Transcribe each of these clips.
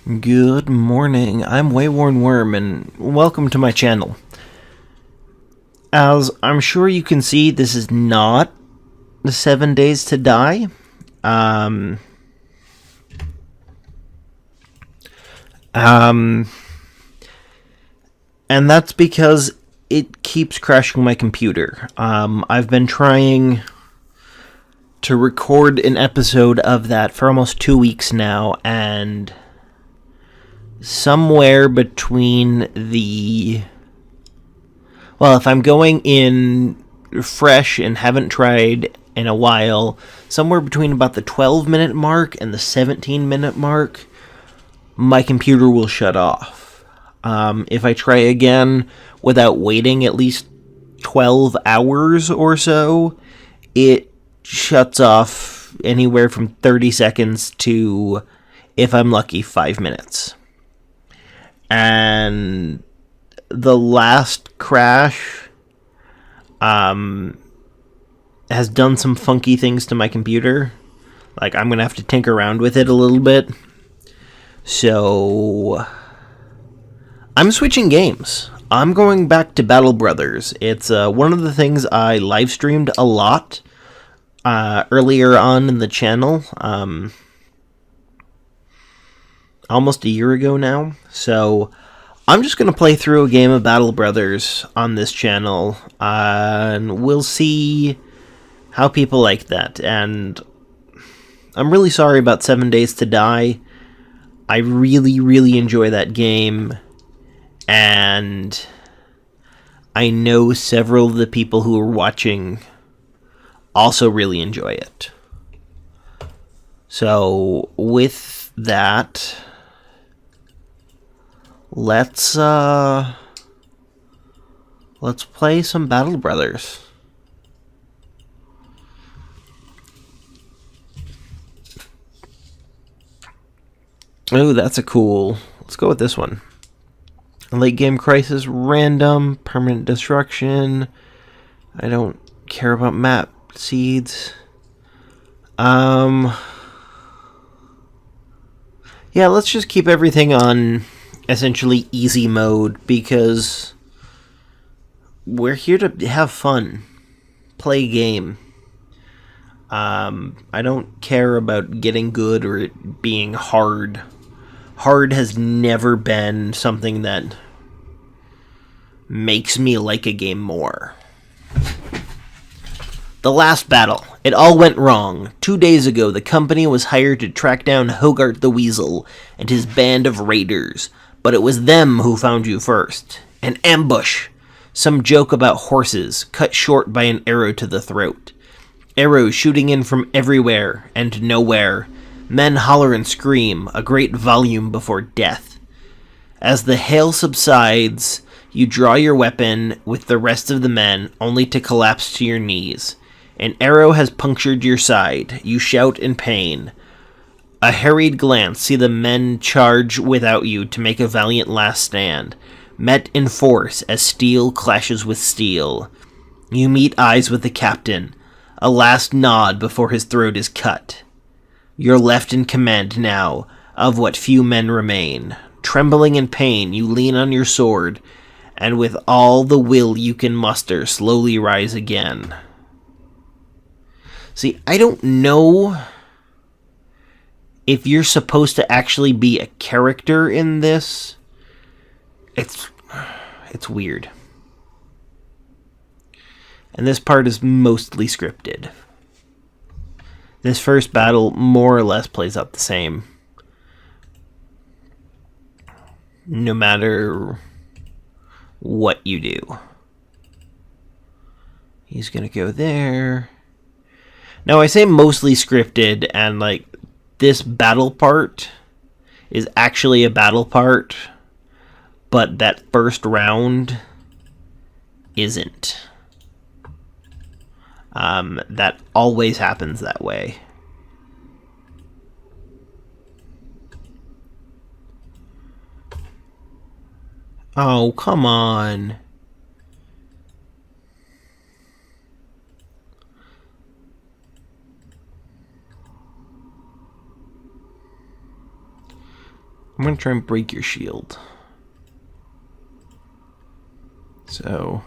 Good morning, I'm WaywornWyrm and welcome to my channel. As I'm sure you can see, this is not the 7 days to die. Um, and that's because it keeps crashing my computer. I've been trying to record an episode of that for almost 2 weeks now, and somewhere between if I'm going in fresh and haven't tried in a while, somewhere between about the 12-minute mark and the 17-minute mark, my computer will shut off. If I try again without waiting at least 12 hours or so, it shuts off anywhere from 30 seconds to, if I'm lucky, 5 minutes. And the last crash has done some funky things to my computer. Like, I'm going to have to tinker around with it a little bit. So, I'm switching games. I'm going back to Battle Brothers. It's one of the things I live streamed a lot earlier on in the channel. Almost a year ago now. So, I'm just going to play through a game of Battle Brothers on this channel, and we'll see how people like that. And I'm really sorry about 7 Days to Die. I really, really enjoy that game, and I know several of the people who are watching also really enjoy it. So, with that, let's play some Battle Brothers. Oh, that's a cool. Let's go with this one. Late game crisis, random, permanent destruction. I don't care about map seeds. Yeah, let's just keep everything on essentially easy mode, because we're here to have fun, play a game. I don't care about getting good or it being hard. Hard has never been something that makes me like a game more. The last battle. It all went wrong. 2 days ago, the company was hired to track down Hogarth the Weasel and his band of raiders, but it was them who found you first. An ambush. Some joke about horses, cut short by an arrow to the throat. Arrows shooting in from everywhere and nowhere. Men holler and scream, a great volume before death. As the hail subsides, you draw your weapon with the rest of the men, only to collapse to your knees. An arrow has punctured your side. You shout in pain. A harried glance, see the men charge without you to make a valiant last stand. Met in force as steel clashes with steel. You meet eyes with the captain. A last nod before his throat is cut. You're left in command now of what few men remain. Trembling in pain, you lean on your sword, and with all the will you can muster, slowly rise again. See, I don't know if you're supposed to actually be a character in this. It's weird. And this part is mostly scripted. This first battle more or less plays out the same. No matter what you do. He's gonna go there. Now, I say mostly scripted, and like, this battle part is actually a battle part, but that first round isn't. That always happens that way. Oh, come on. I'm going to try and break your shield. So,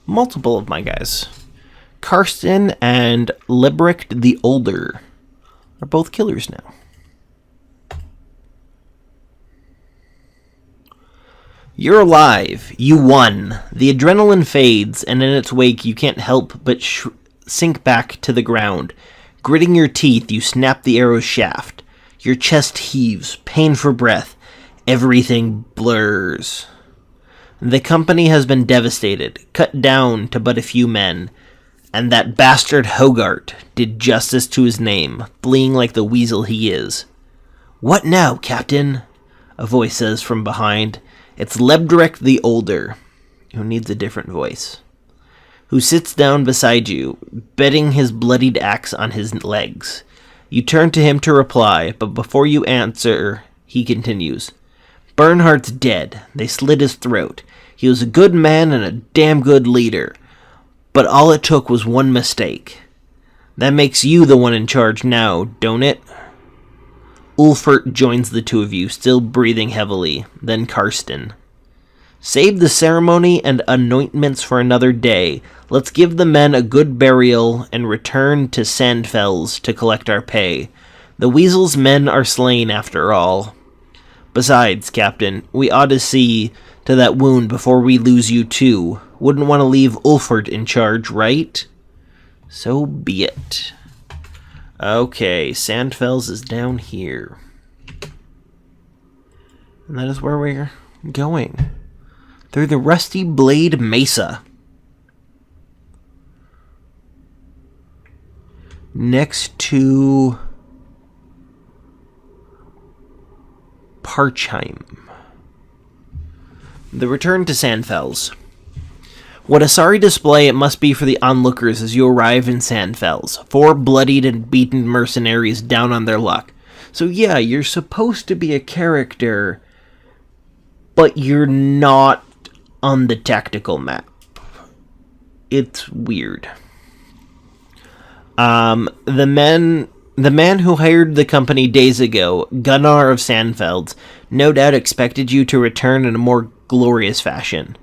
multiple of my guys. Karsten and Lebricht the Older are both killers now. You're alive. You won. The adrenaline fades, and in its wake, you can't help but sink back to the ground. Gritting your teeth, you snap the arrow's shaft. Your chest heaves, pain for breath. Everything blurs. The company has been devastated, cut down to but a few men. And that bastard Hogarth did justice to his name, fleeing like the weasel he is. What now, Captain? A voice says from behind. It's Lebricht the Older, who needs a different voice, who sits down beside you, bedding his bloodied axe on his legs. You turn to him to reply, but before you answer, he continues. Bernhardt's dead. They slit his throat. He was a good man and a damn good leader. But all it took was one mistake. That makes you the one in charge now, don't it? Ulfert joins the two of you, still breathing heavily, then Karsten. Save the ceremony and anointments for another day. Let's give the men a good burial and return to Sandfels to collect our pay. The weasel's men are slain after all. Besides, Captain, we ought to see to that wound before we lose you too. Wouldn't want to leave Ulfert in charge, right? So be it. Okay, Sandfels is down here. And that is where we're going. Through the Rusty Blade Mesa. Next to Parchheim. The return to Sandfels. What a sorry display it must be for the onlookers as you arrive in Sandfels. 4 bloodied and beaten mercenaries down on their luck. So yeah, you're supposed to be a character, but you're not on the tactical map. It's weird. The man who hired the company days ago, Gunnar of Sandfeld, no doubt expected you to return in a more glorious fashion.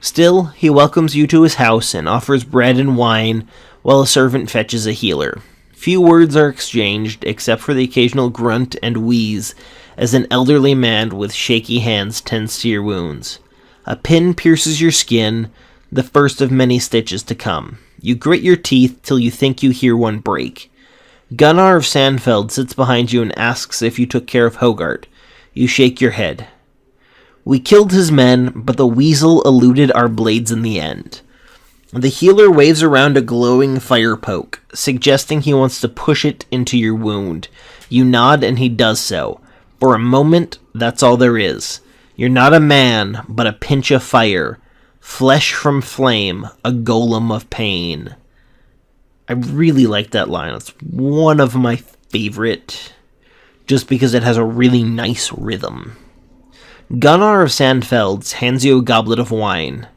Still, he welcomes you to his house and offers bread and wine while a servant fetches a healer. Few words are exchanged, except for the occasional grunt and wheeze as an elderly man with shaky hands tends to your wounds. A pin pierces your skin, the first of many stitches to come. You grit your teeth till you think you hear one break. Gunnar of Sandfeld sits behind you and asks if you took care of Hogarth. You shake your head. We killed his men, but the weasel eluded our blades in the end. The healer waves around a glowing fire poke, suggesting he wants to push it into your wound. You nod and he does so. For a moment, that's all there is. You're not a man, but a pinch of fire. Flesh from flame, a golem of pain. I really like that line. It's one of my favorite, just because it has a really nice rhythm. Gunnar of Sandfelds hands you a goblet of wine.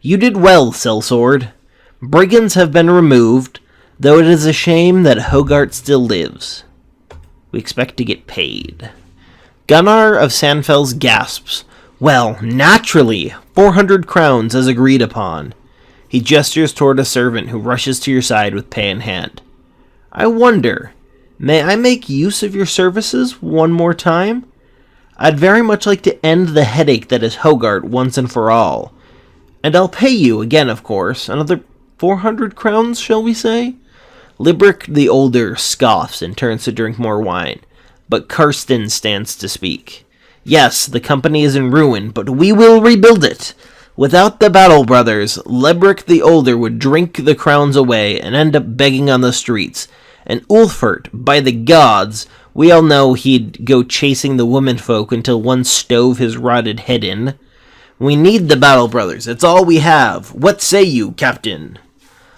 You did well, Sellsword. Brigands have been removed, though it is a shame that Hogarth still lives. We expect to get paid. Gunnar of Sandfelds gasps. Well, naturally, 400 crowns as agreed upon. He gestures toward a servant who rushes to your side with pay in hand. I wonder, may I make use of your services one more time? I'd very much like to end the headache that is Hogarth once and for all. And I'll pay you again, of course. Another 400 crowns, shall we say? Lebricht the Older scoffs and turns to drink more wine. But Karsten stands to speak. Yes, the company is in ruin, but we will rebuild it. Without the Battle Brothers, Lebricht the Older would drink the crowns away and end up begging on the streets. And Ulfert, by the gods, we all know he'd go chasing the womenfolk until one stove his rotted head in. We need the Battle Brothers. It's all we have. What say you, Captain?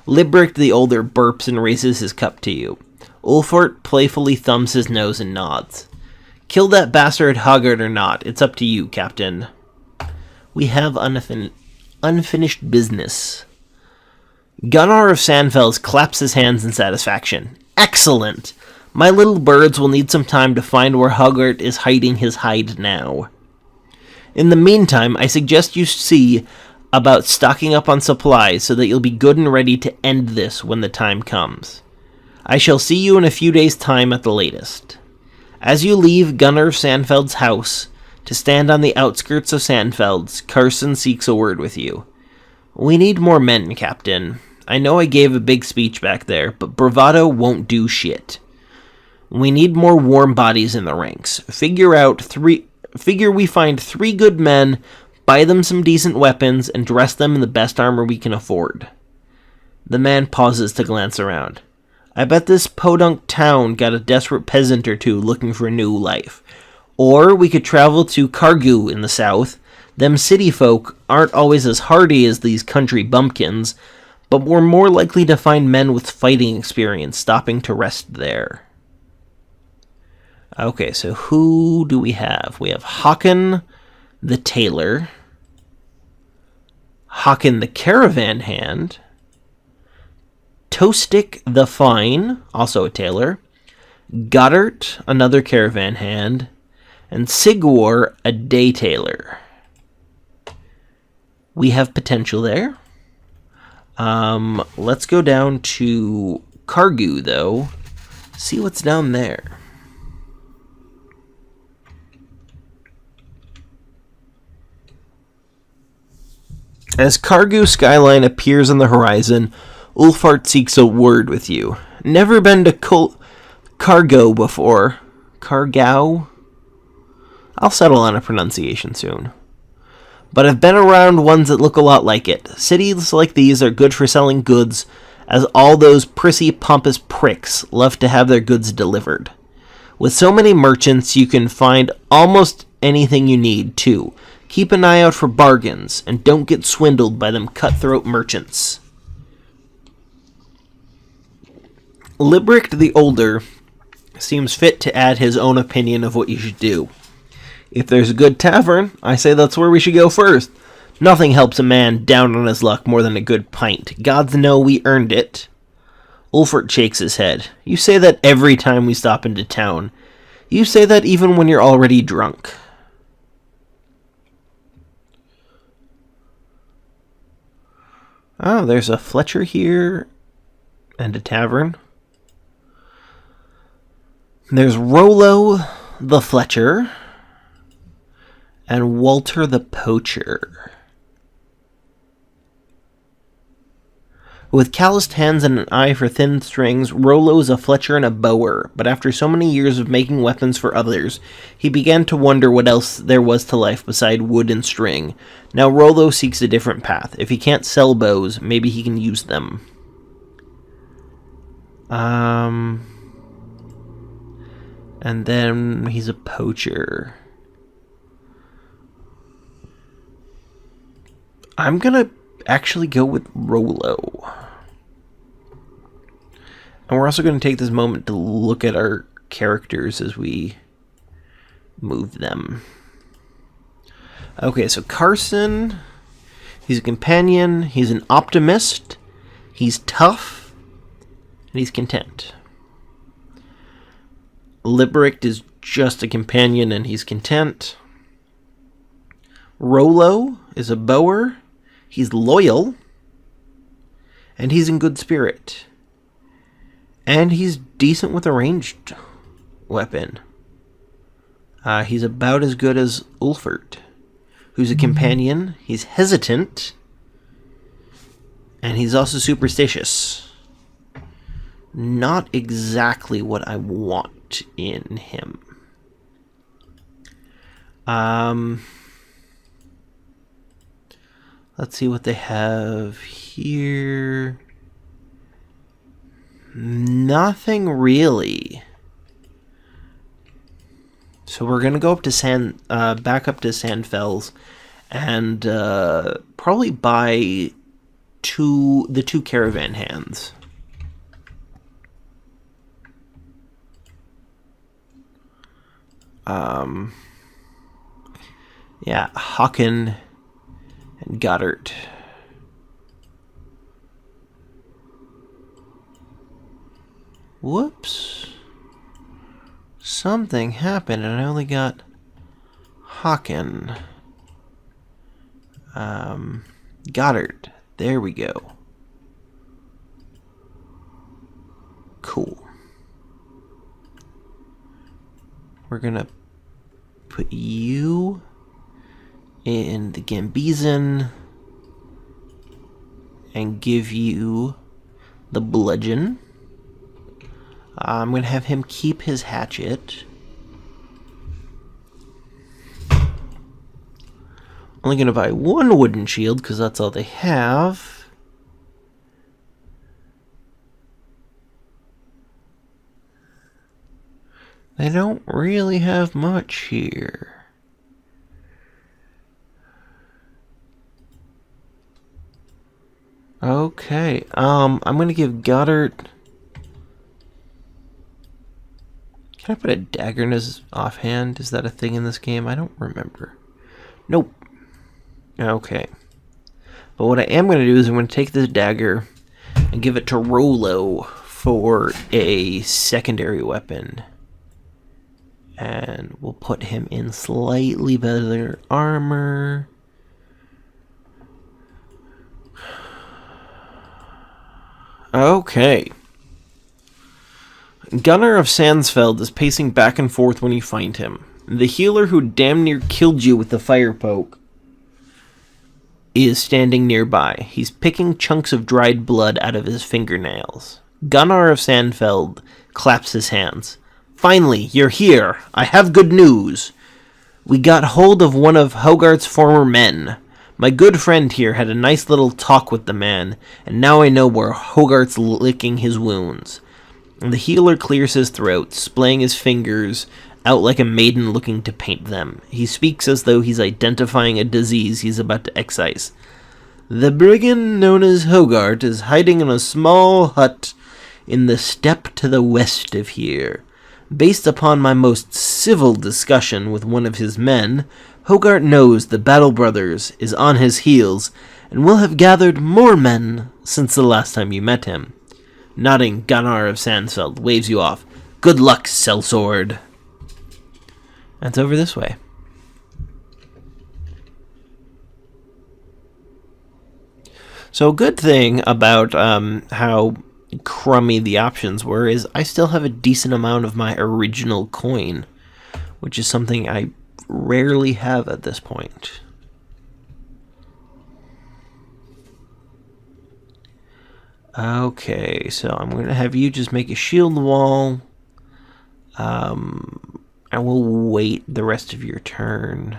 Lebricht the Older burps and raises his cup to you. Ulfert playfully thumbs his nose and nods. Kill that bastard Hogarth or not, it's up to you, Captain. We have unfinished business. Gunnar of Sandfels claps his hands in satisfaction. Excellent! My little birds will need some time to find where Hogarth is hiding his hide now. In the meantime, I suggest you see about stocking up on supplies so that you'll be good and ready to end this when the time comes. I shall see you in a few days' time at the latest. As you leave Gunnar Sandfeld's house to stand on the outskirts of Sandfeld's, Carson seeks a word with you. We need more men, Captain. I know I gave a big speech back there, but bravado won't do shit. We need more warm bodies in the ranks. Figure we find 3 good men, buy them some decent weapons, and dress them in the best armor we can afford. The man pauses to glance around. I bet this podunk town got a desperate peasant or two looking for a new life. Or we could travel to Cargu in the south. Them city folk aren't always as hardy as these country bumpkins, but we're more likely to find men with fighting experience stopping to rest there. Okay, so who do we have? We have Håkon the tailor, Håkon the caravan hand, Tostig the fine, also a tailor, Goddard, another caravan hand, and Sigwar, a day tailor. We have potential there. Let's go down to Cargu, though. See what's down there. As Cargu skyline appears on the horizon, Ulfart seeks a word with you. Never been to Cargo before. Cargau? I'll settle on a pronunciation soon. But I've been around ones that look a lot like it. Cities like these are good for selling goods, as all those prissy, pompous pricks love to have their goods delivered. With so many merchants, you can find almost anything you need, too. Keep an eye out for bargains, and don't get swindled by them cutthroat merchants. Libricht the Older seems fit to add his own opinion of what you should do. If there's a good tavern, I say that's where we should go first. Nothing helps a man down on his luck more than a good pint. Gods know we earned it. Ulfert shakes his head. You say that every time we stop into town. You say that even when you're already drunk. Oh, there's a Fletcher here and a tavern. There's Rollo the Fletcher and Walter the Poacher. With calloused hands and an eye for thin strings, Rollo is a Fletcher and a bower, but after so many years of making weapons for others, he began to wonder what else there was to life beside wood and string. Now Rollo seeks a different path. If he can't sell bows, maybe he can use them. And then he's a poacher. I'm gonna actually go with Rollo. And we're also going to take this moment to look at our characters as we move them. Okay, so Carson, he's a companion, he's an optimist, he's tough, and he's content. Libricht is just a companion and he's content. Rollo is a bower, he's loyal, and he's in good spirit. And he's decent with a ranged weapon. He's about as good as Ulfert, who's a companion. He's hesitant. And he's also superstitious. Not exactly what I want in him. Let's see what they have here. Nothing really. So we're gonna go up to back up to Sandfels, and probably buy the two caravan hands. Yeah, Håkon and Goddard. Whoops. something happened and I only got Hawken. Goddard. There we go. Cool. We're gonna put you in the Gambizon and give you the bludgeon. I'm gonna have him keep his hatchet. Only gonna buy one wooden shield because that's all they have. They don't really have much here. Okay, I'm gonna give Goddard... Can I put a dagger in his offhand? Is that a thing in this game? I don't remember. Nope. Okay. But what I am gonna do is I'm gonna take this dagger and give it to Rolo for a secondary weapon. And we'll put him in slightly better armor. Okay. Gunnar of Sandsfeld is pacing back and forth when you find him. The healer who damn near killed you with the fire poke is standing nearby. He's picking chunks of dried blood out of his fingernails. Gunnar of Sandfeld claps his hands. Finally, you're here. I have good news. We got hold of one of Hogarth's former men. My good friend here had a nice little talk with the man, and now I know where Hogarth's licking his wounds. And the healer clears his throat, splaying his fingers out like a maiden looking to paint them. He speaks as though he's identifying a disease he's about to excise. The brigand known as Hogarth is hiding in a small hut in the steppe to the west of here. Based upon my most civil discussion with one of his men, Hogarth knows the Battle Brothers is on his heels and will have gathered more men since the last time you met him. Nodding, Gunnar of Sandsfeld waves you off. Good luck, sellsword. That's over this way. So a good thing about how crummy the options were is I still have a decent amount of my original coin, which is something I rarely have at this point. Okay, so I'm going to have you just make a shield wall. And we'll wait the rest of your turn.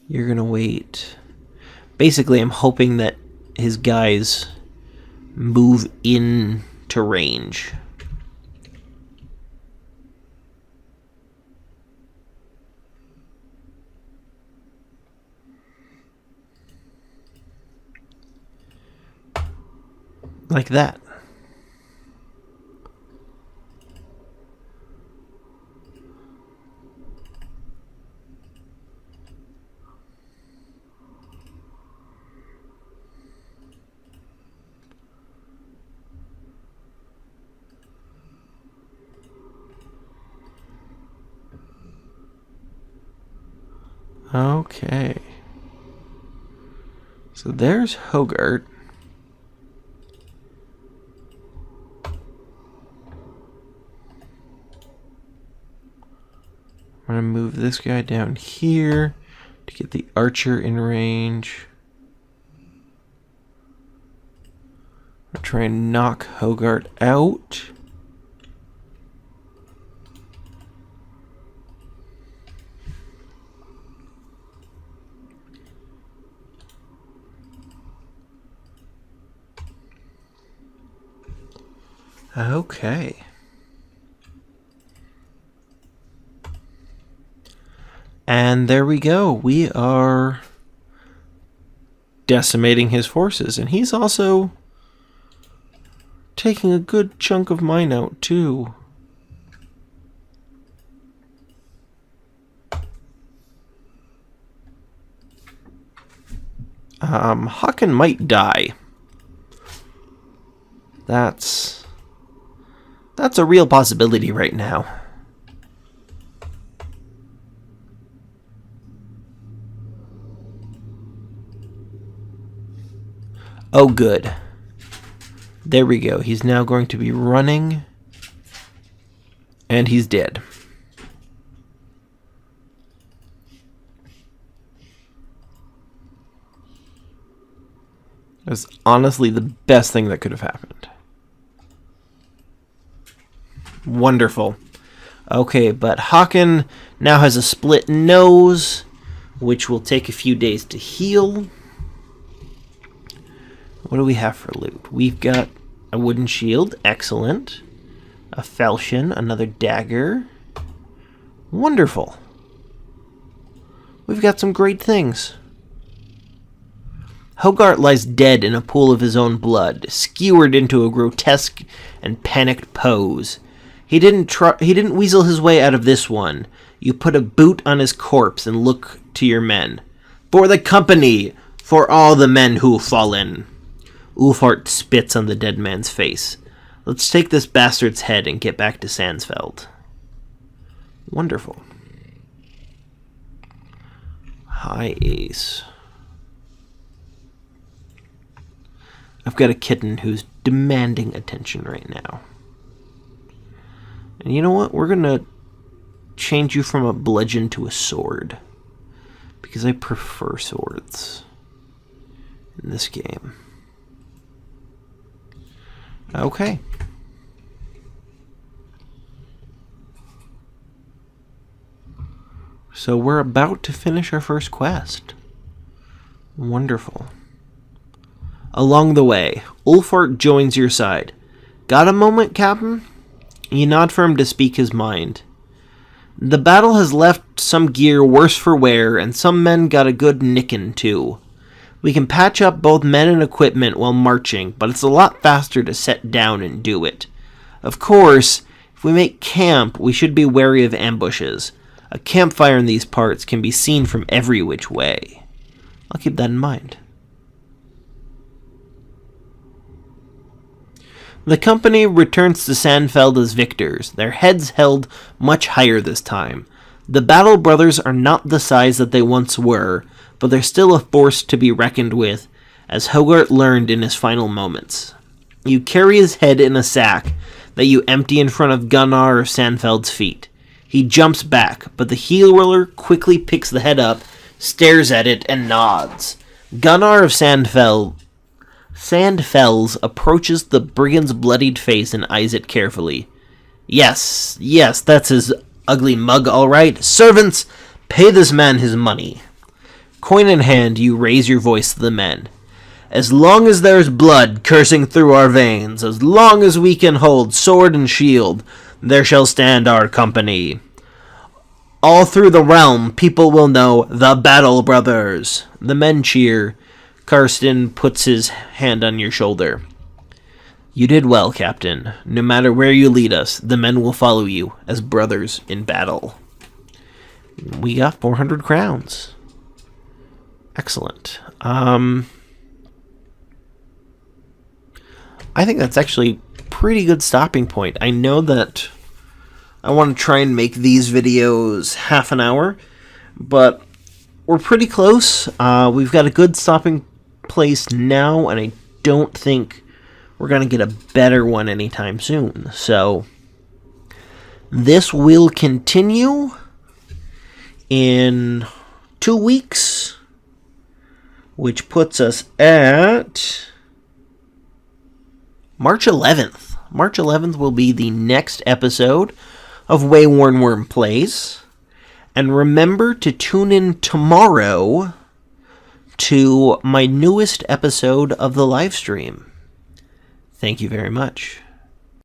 You're going to wait. Basically, I'm hoping that his guys move into range. Like that. Okay. So there's Hogarth. I'm going to move this guy down here to get the archer in range. I'll try and knock Hogarth out. Okay. And there we go. We are decimating his forces. And he's also taking a good chunk of mine out, too. Hawken might die. That's a real possibility right now. Oh, good. There we go. He's now going to be running. And he's dead. That's honestly the best thing that could have happened. Wonderful. Okay, but Haken now has a split nose, which will take a few days to heal. What do we have for loot? We've got a wooden shield. Excellent. A falchion. Another dagger. Wonderful. We've got some great things. Hogarth lies dead in a pool of his own blood, skewered into a grotesque and panicked pose. He didn't weasel his way out of this one. You put a boot on his corpse and look to your men. For the company! For all the men who've fallen! Ulfart spits on the dead man's face. Let's take this bastard's head and get back to Sandsfeld. Wonderful. High Ace. I've got a kitten who's demanding attention right now. And you know what? We're going to change you from a bludgeon to a sword. Because I prefer swords in this game. Okay. So we're about to finish our first quest. Wonderful. Along the way, Ulfart joins your side. Got a moment, Captain? You nod for him to speak his mind. The battle has left some gear worse for wear, and some men got a good nickin' too. We can patch up both men and equipment while marching, but it's a lot faster to set down and do it. Of course, if we make camp, we should be wary of ambushes. A campfire in these parts can be seen from every which way. I'll keep that in mind. The company returns to Sandfeld as victors, their heads held much higher this time. The Battle Brothers are not the size that they once were, but they're still a force to be reckoned with, as Hogarth learned in his final moments. You carry his head in a sack that you empty in front of Gunnar of Sandfeld's feet. He jumps back, but the healer quickly picks the head up, stares at it, and nods. Gunnar of Sandfells approaches the brigand's bloodied face and eyes it carefully. Yes, that's his ugly mug, all right. Servants, pay this man his money. Coin in hand, you raise your voice to the men. As long as there's blood coursing through our veins, as long as we can hold sword and shield, there shall stand our company. All through the realm, people will know the Battle Brothers. The men cheer. Karsten puts his hand on your shoulder. You did well, Captain. No matter where you lead us, the men will follow you as brothers in battle. We got 400 crowns. Excellent. I think that's actually a pretty good stopping point. I know that I want to try and make these videos half an hour, but we're pretty close. We've got a good stopping place now, and I don't think we're going to get a better one anytime soon. So this will continue in 2 weeks, which puts us at March 11th. March 11th will be the next episode of WaywornWyrm Plays. And remember to tune in tomorrow to my newest episode of the live stream. Thank you very much.